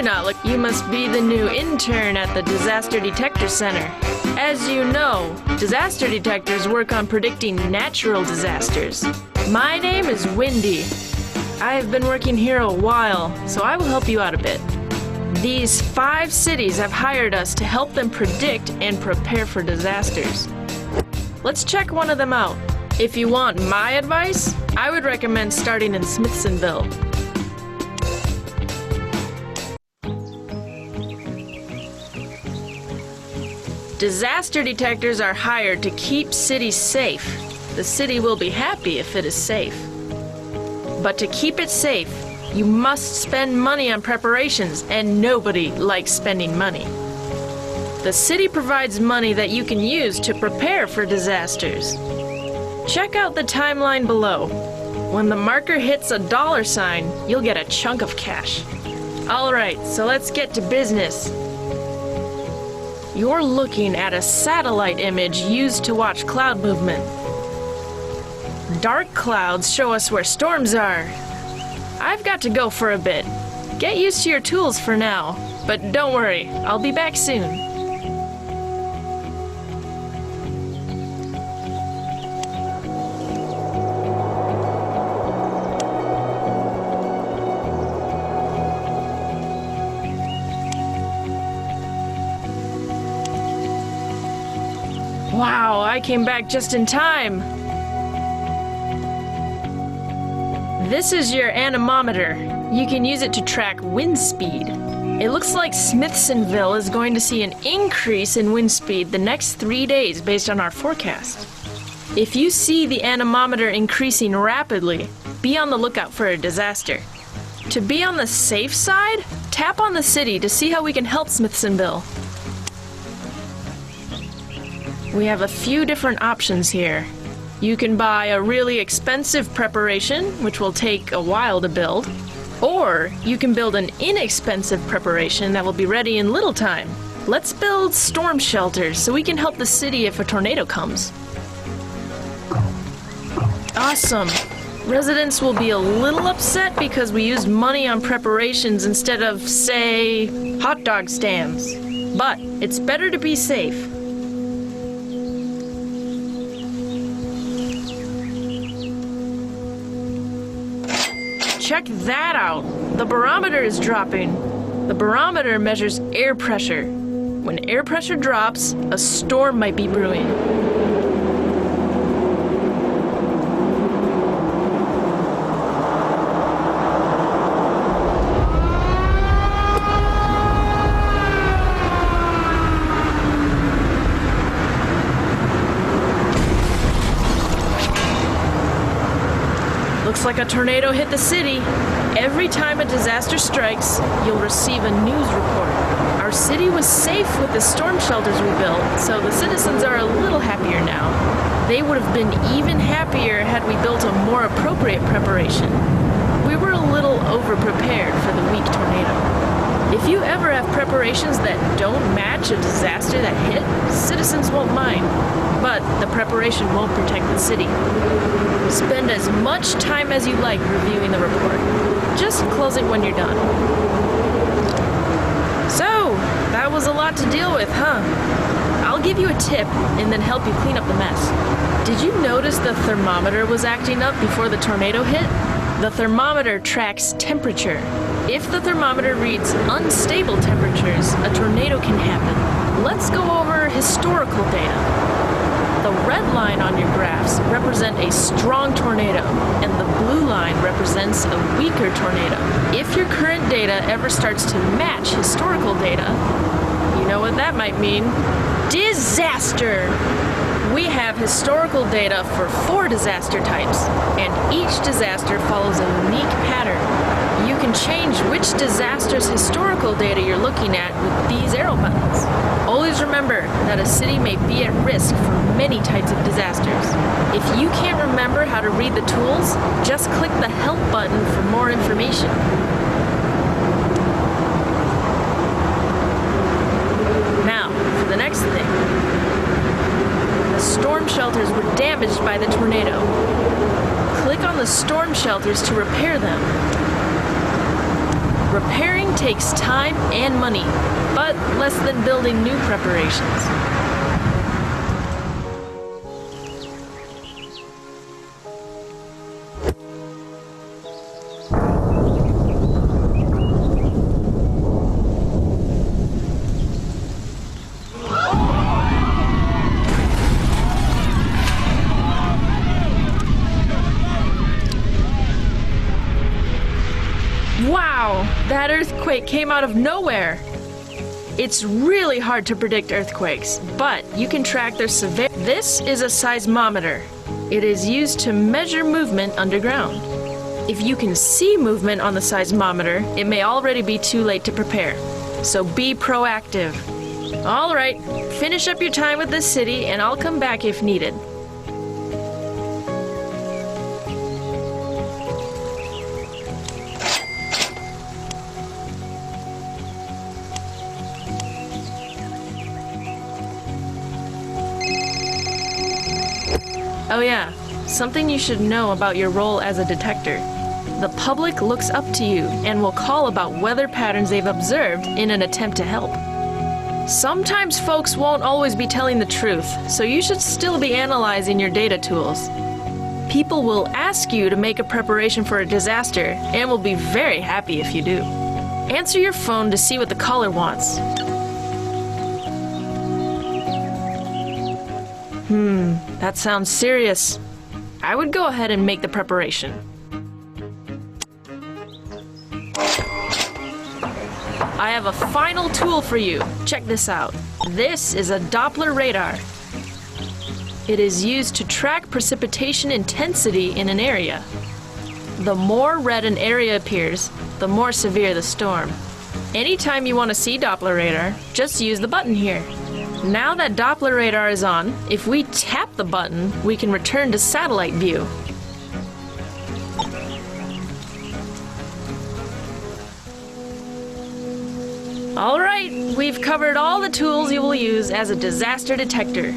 not look. You must be the new intern at the Disaster Detector Center. As you know, disaster detectors work on predicting natural disasters. My name is Windy. I have been working here a while, so I will help you out a bit. These 5 cities have hired us to help them predict and prepare for disasters. Let's check one of them out. If you want my advice, I would recommend starting in Smithville. Disaster detectors are hired to keep cities safe. The city will be happy if it is safe. But to keep it safe, you must spend money on preparations, and nobody likes spending money. The city provides money that you can use to prepare for disasters. Check out the timeline below. When the marker hits a $, you'll get a chunk of cash. Alright, so let's get to business. You're looking at a satellite image used to watch cloud movement. Dark clouds show us where storms are. I've got to go for a bit. Get used to your tools for now, but don't worry, I'll be back soon. Wow, I came back just in time. This is your anemometer. You can use it to track wind speed. It looks like Smithville is going to see an increase in wind speed the next 3 days based on our forecast. If you see the anemometer increasing rapidly, be on the lookout for a disaster. To be on the safe side, tap on the city to see how we can help Smithville. We have a few different options here. You can buy a really expensive preparation, which will take a while to build, or you can build an inexpensive preparation that will be ready in little time. Let's build storm shelters so we can help the city if a tornado comes. Awesome! Residents will be a little upset because we used money on preparations instead of, say, hot dog stands. But it's better to be safe. Check that out! The barometer is dropping. The barometer measures air pressure. When air pressure drops, a storm might be brewing. Looks like a tornado hit the city. Every time a disaster strikes, you'll receive a news report. Our city was safe with the storm shelters we built, so the citizens are a little happier now. They would have been even happier had we built a more appropriate preparation. We were a little over-prepared for the weak tornado. If you ever have preparations that don't match a disaster that hit, citizens won't mind. But the preparation won't protect the city. Spend as much time as you like reviewing the report. Just close it when you're done. So, that was a lot to deal with, huh? I'll give you a tip and then help you clean up the mess. Did you notice the thermometer was acting up before the tornado hit? The thermometer tracks temperature. If the thermometer reads unstable temperatures, a tornado can happen. Let's go over historical data. The red line on your graphs represent a strong tornado, and the blue line represents a weaker tornado. If your current data ever starts to match historical data, you know what that might mean. Disaster! We have historical data for 4 disaster types, and each disaster follows a unique pattern. You can change which disaster's historical data you're looking at with these arrow buttons. Always remember that a city may be at risk for many types of disasters. If you can't remember how to read the tools, just click the Help button for more information. Now, for the next thing. The storm shelters were damaged by the tornado. Click on the storm shelters to repair them. Repairing takes time and money, but less than building new preparations. Wow, that earthquake came out of nowhere. It's really hard to predict earthquakes, but you can track their severity. This is a seismometer. It is used to measure movement underground. If you can see movement on the seismometer, it may already be too late to prepare. So be proactive. All right, finish up your time with this city and I'll come back if needed. Oh yeah, something you should know about your role as a detector. The public looks up to you and will call about weather patterns they've observed in an attempt to help. Sometimes folks won't always be telling the truth, so you should still be analyzing your data tools. People will ask you to make a preparation for a disaster and will be very happy if you do. Answer your phone to see what the caller wants. That sounds serious. I would go ahead and make the preparation. I have a final tool for you. Check this out. This is a Doppler Radar. It is used to track precipitation intensity in an area. The more red an area appears, the more severe the storm. Anytime you want to see Doppler Radar, just use the button here. Now that Doppler Radar is on, if we tap the button, we can return to satellite view. All right, we've covered all the tools you will use as a disaster detector.